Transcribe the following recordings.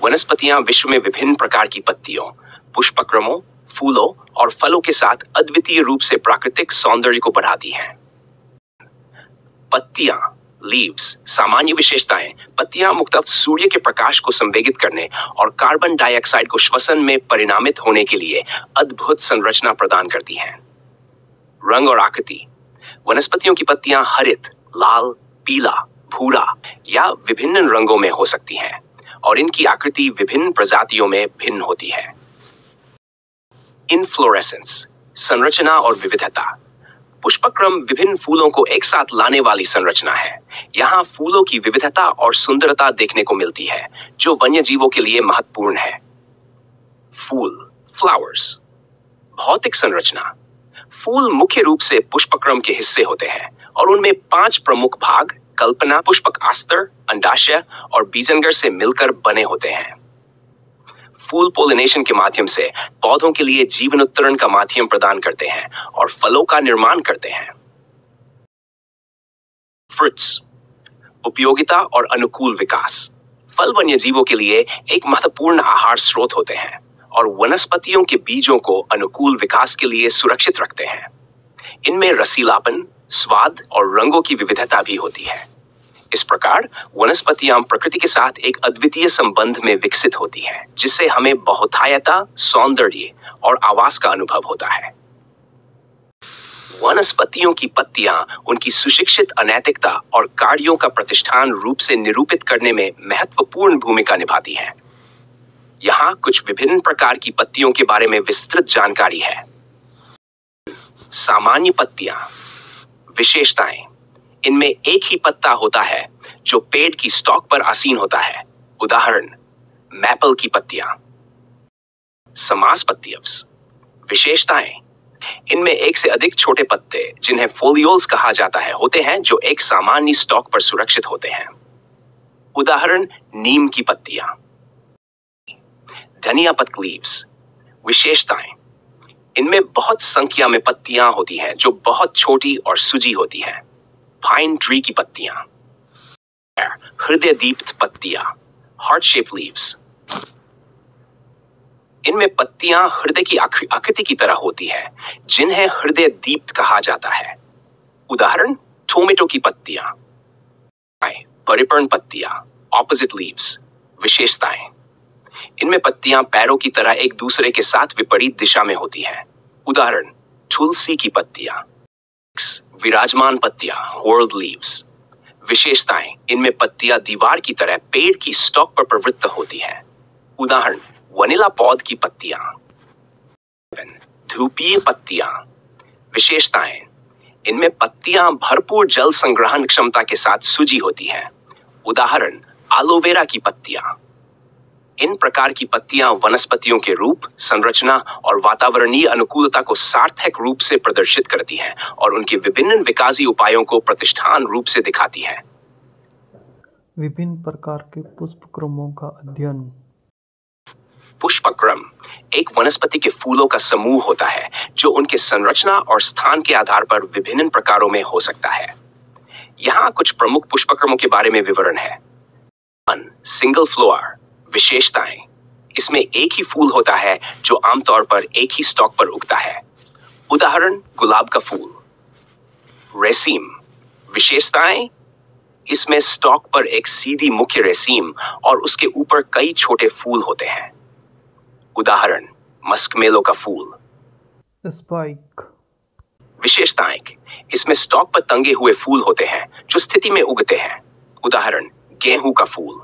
वनस्पतियां विश्व में विभिन्न प्रकार की पत्तियों, पुष्पक्रमों, फूलों और फलों के साथ अद्वितीय रूप से प्राकृतिक सौंदर्य को बढ़ाती हैं। पत्तियां, लीव्स, सामान्य विशेषताएं। पत्तियां मुख्यतः सूर्य के प्रकाश को संवेदित करने और कार्बन डाइऑक्साइड को श्वसन में परिणामित होने के लिए अद्भुत संरचना प्रदान करती हैं। रंग और आकृति। वनस्पतियों की पत्तियां हरित, लाल, पीला, भूरा या विभिन्न रंगों में हो सकती हैं और इनकी आकृति विभिन्न प्रजातियों में भिन्न होती है। इनफ्लोरेसेंस, संरचना और विविधता। पुष्पक्रम विभिन्न फूलों को एक साथ लाने वाली संरचना है। यहाँ फूलों की विविधता और सुंदरता देखने को मिलती है, जो वन्यजीवों के लिए महत्वपूर्ण है। फूल, फ्लावर्स। भौतिक संरचना। फूल मुख्य रूप से पुष्पक्रम के हिस्से होते हैं और उनमें 5 प्रमुख भाग कल्पना, पुष्पक आस्तर, अंडाशय और बीजांगर से मिलकर बने होते हैं। फूल पोलिनेशन के माध्यम से पौधों के लिए जीवन उत्तरण का माध्यम प्रदान करते हैं और फलों का निर्माण करते हैं। फ्रूट्स, उपयोगिता और अनुकूल विकास। फल वन्यजीवों के लिए एक महत्वपूर्ण आहार स्रोत होते हैं और वनस्पतियों के बीजों को अनुकूल विकास के लिए सुरक्षित रखते हैं। इनमें रसीलापन, स्वाद और रंगों की विविधता भी होती है। इस प्रकार वनस्पतियां प्रकृति के साथ एक अद्वितीय संबंध में विकसित होती हैं, जिससे हमें बहुतायता, सौंदर्य और आवास का अनुभव होता है। वनस्पतियों की पत्तियां उनकी सुशिक्षित अनैतिकता और कार्यों का प्रतिष्ठान रूप से निरूपित करने में महत्वपूर्ण भूमिका निभाती हैं। यहाँ कुछ विभिन्न प्रकार की पत्तियों के बारे में विस्तृत जानकारी है। सामान्य पत्तियां। विशेषताएं। इनमें एक ही पत्ता होता है जो पेड़ की स्टॉक पर आसीन होता है। उदाहरण, मैपल की पत्तियां। समास पत्तियव्स। विशेषताएं। इनमें एक से अधिक छोटे पत्ते, जिन्हें फोलियोल्स कहा जाता है, होते हैं जो एक सामान्य स्टॉक पर सुरक्षित होते हैं। उदाहरण, नीम की पत्तियां। धनिया पत्ती लीव्स। विशेषताएं। इनमें बहुत संख्या में पत्तियां होती हैं जो बहुत छोटी और सूजी होती हैं। पाइन ट्री की पत्तियां। हृदय दीप्त पत्तियां, हार्ट शेप लीव्स। इनमें पत्तियां हृदय की आकृति की तरह होती है, जिन्हें हृदय दीप्त कहा जाता है। उदाहरण, टोमेटो की पत्तियां। परिपर्ण पत्तियां, ऑपोजिट लीव्स। विशेषताएं। इनमें पत्तियां पैरों की तरह एक दूसरे के साथ विपरीत दिशा में होती हैं। उदाहरण, तुलसी की पत्तियां। विराजमान पत्तियां, व्हर्ल्ड लीव्स। विशेषताएं। इनमें पत्तियां दीवार की तरह पेड़ की स्टॉक पर प्रवृत्त होती हैं। उदाहरण, वनीला पौध की पत्तियां। धूपीय पत्तियां। विशेषताएं। इनमें पत्तियां भरपूर जल संग्रहण क्षमता के साथ सूजी होती हैं। उदाहरण, एलोवेरा की पत्तियां। इन प्रकार की पत्तियां वनस्पतियों के रूप, संरचना और वातावरणीय अनुकूलता को सार्थक रूप से प्रदर्शित करती हैं और उनके विभिन्न विकासी उपायों को प्रतिष्ठान रूप से दिखाती हैं। विभिन्न प्रकार के पुष्पक्रमों का अध्ययन। पुष्पक्रम एक वनस्पति के फूलों का समूह होता है जो उनके संरचना और स्थान के आधार पर विभिन्न प्रकारों में हो सकता है। यहाँ कुछ प्रमुख पुष्पक्रमों के बारे में विवरण है। Single floor. विशेषताएं। इसमें एक ही फूल होता है जो आमतौर पर एक ही स्टॉक पर उगता है। उदाहरण, गुलाब का फूल। रेसीम। विशेषताएं। इसमें स्टॉक पर एक सीधी मुख्य रेसीम और उसके ऊपर कई छोटे फूल होते हैं। उदाहरण, मस्कमेलो का फूल। स्पाइक। विशेषताएं। इसमें स्टॉक पर तंगे हुए फूल होते हैं जो स्थिति में उगते हैं। उदाहरण, गेहूं का फूल।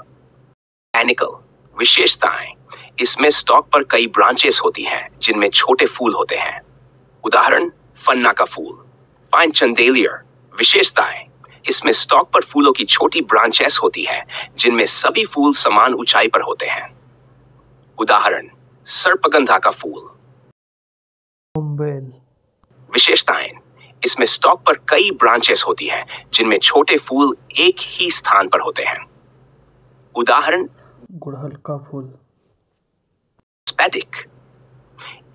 पैनिकल। विशेषताएं। इसमें स्टॉक पर कई ब्रांचेस होती हैं जिनमें छोटे फूल होते हैं। उदाहरण, फन्ना का फूल। फाइन चंदेलियर। विशेषताएं। इसमें स्टॉक पर फूलों की छोटी ब्रांचेस होती हैं जिनमें सभी फूल समान ऊंचाई पर होते हैं। उदाहरण, सर्पगंधा का फूल। उम्बेल। विशेषताएं। इसमें स्टॉक पर कई ब्रांचेस होती हैं जिनमें छोटे फूल एक ही स्थान पर होते हैं। उदाहरण, गुड़हल का फूल। स्पैडिक।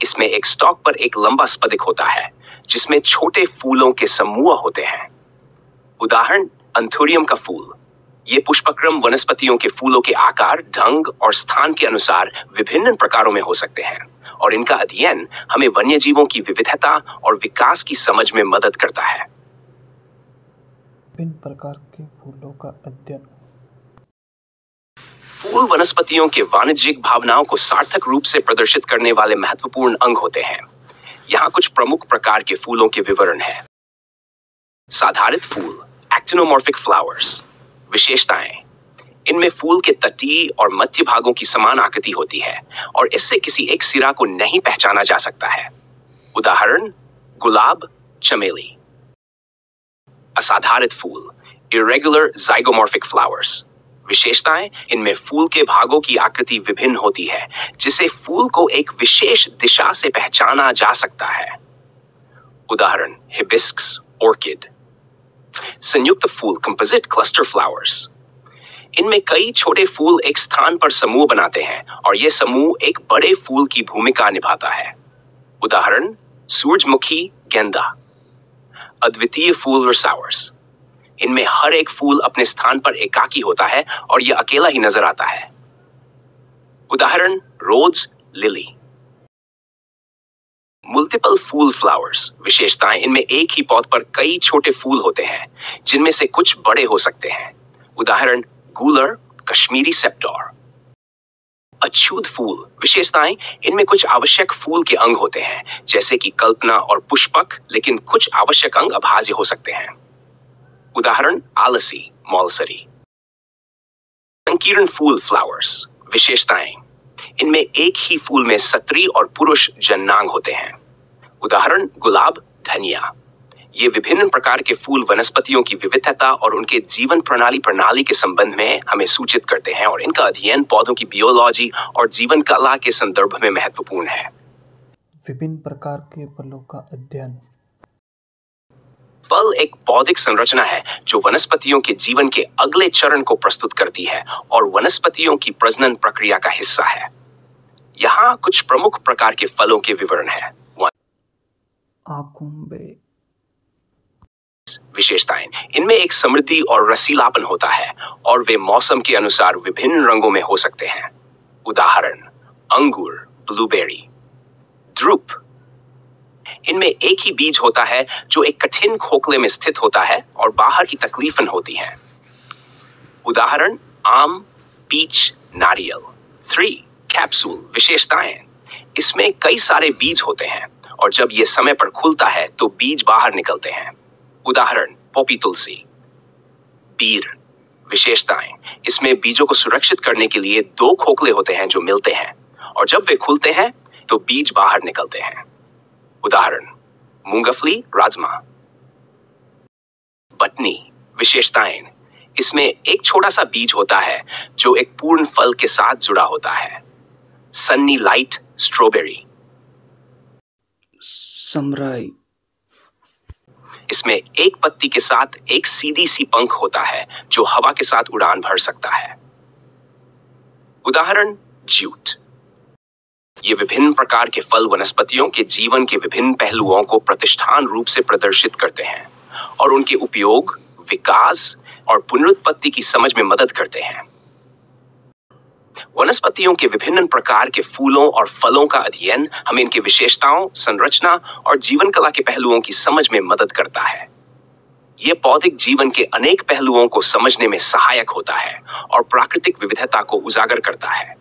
इसमें एक स्टॉक पर एक लंबा स्पदिक होता है जिसमें छोटे फूलों के समूह होते हैं। उदाहरण, अंथुरियम का फूल। ये पुष्पक्रम वनस्पतियों के फूलों के आकार, ढंग और स्थान के अनुसार विभिन्न प्रकारों में हो सकते हैं और इनका अध्ययन हमें वन्यजीवों की विविधता और विकास की समझ में मदद करता है। विभिन्न प्रकार के फूलों का अध्ययन। फूल वनस्पतियों के वाणिज्यिक भावनाओं को सार्थक रूप से प्रदर्शित करने वाले महत्वपूर्ण अंग होते हैं। यहाँ कुछ प्रमुख प्रकार के फूलों के विवरण हैं। साधारित फूल, एक्टिनोमॉर्फिक फ्लावर्स। विशेषताएं: इनमें फूल के तटीय और मध्य भागों की समान आकृति होती है और इससे किसी एक सिरा को नहीं पहचाना जा सकता है। उदाहरण: गुलाब, चमेली। असाधारित फूल, इरेगुलर ज़ाइगोमॉर्फिक फ्लावर्स। विशेषताएं: इनमें फूल के भागों की आकृति विभिन्न होती है जिससे फूल को एक विशेष दिशा से पहचाना जा सकता है। उदाहरण: हिबिस्कस, ऑर्किड। संयुक्त फूल, कंपोजिट क्लस्टर फ्लावर्स। इनमें कई छोटे फूल एक स्थान पर समूह बनाते हैं और यह समूह एक बड़े फूल की भूमिका निभाता है। उदाहरण: सूरजमुखी, गेंदा। अद्वितीय फूल, रसावर्स। इनमें हर एक फूल अपने स्थान पर एकाकी होता है और यह अकेला ही नजर आता है। उदाहरण: रोज, लिली। मल्टीपल फूल फ्लावर्स। विशेषताएं: इनमें एक ही पौध पर कई छोटे फूल होते हैं जिनमें से कुछ बड़े हो सकते हैं। उदाहरण: गूलर, कश्मीरी सेप्टोर। अछूत फूल। विशेषताएं: इनमें कुछ आवश्यक फूल के अंग होते हैं जैसे कि कल्पना और पुष्पक, लेकिन कुछ आवश्यक अंग अभाज्य हो सकते हैं। उदाहरण: आलसी, मौलसरी। संकीर्ण फूल फ्लावर्स। विशेषताएं: इनमें एक ही फूल में स्त्री और पुरुष जननांग होते हैं। उदाहरण: गुलाब, धनिया। ये विभिन्न प्रकार के फूल वनस्पतियों की विविधता और उनके जीवन प्रणाली के संबंध में हमें सूचित करते हैं और इनका अध्ययन पौधों की बियोलॉजी और जीवन कला के संदर्भ में महत्वपूर्ण है। विभिन्न प्रकार के फलों का अध्ययन। फल एक बौद्धिक संरचना है जो वनस्पतियों के जीवन के अगले चरण को प्रस्तुत करती है और वनस्पतियों की प्रजनन प्रक्रिया का हिस्सा है। यहाँ कुछ प्रमुख प्रकार के फलों के विवरण हैं। आकुंबे। विशेषताएं: इनमें एक समृद्धि और रसीलापन होता है और वे मौसम के अनुसार विभिन्न रंगों में हो सकते हैं। उदाहरण: अंगूर, ब्लूबेरी। ड्रूप। इनमें एक ही बीज होता है जो एक कठिन खोखले में स्थित होता है और बाहर की तकलीफन होती है। उदाहरण: आम, पीच, नारियल। 3. कैप्सूल। विशेषताएं: इसमें कई सारे बीज होते हैं और जब यह समय पर खुलता है तो बीज बाहर निकलते हैं। उदाहरण: पोपी तुलसी। बीर। विशेषताएं: इसमें बीजों को सुरक्षित करने के लिए 2 खोखले होते हैं जो मिलते हैं और जब वे खुलते हैं तो बीज बाहर निकलते हैं। उदाहरण: मूंगफली, राजमा। बटनी। विशेषताएं: इसमें एक छोटा सा बीज होता है जो एक पूर्ण फल के साथ जुड़ा होता है। Sunny light, strawberry. समराई। इसमें एक पत्ती के साथ एक सीधी सी पंख होता है जो हवा के साथ उड़ान भर सकता है। उदाहरण: जूट। ये विभिन्न प्रकार के फल वनस्पतियों के जीवन के विभिन्न पहलुओं को प्रतिष्ठान रूप से प्रदर्शित करते हैं और उनके उपयोग, विकास और पुनरुत्पत्ति की समझ में मदद करते हैं। वनस्पतियों के विभिन्न प्रकार के फूलों और फलों का अध्ययन हमें इनकी विशेषताओं, संरचना और जीवन कला के पहलुओं की समझ में मदद करता है। यह बौद्धिक जीवन के अनेक पहलुओं को समझने में सहायक होता है और प्राकृतिक विविधता को उजागर करता है।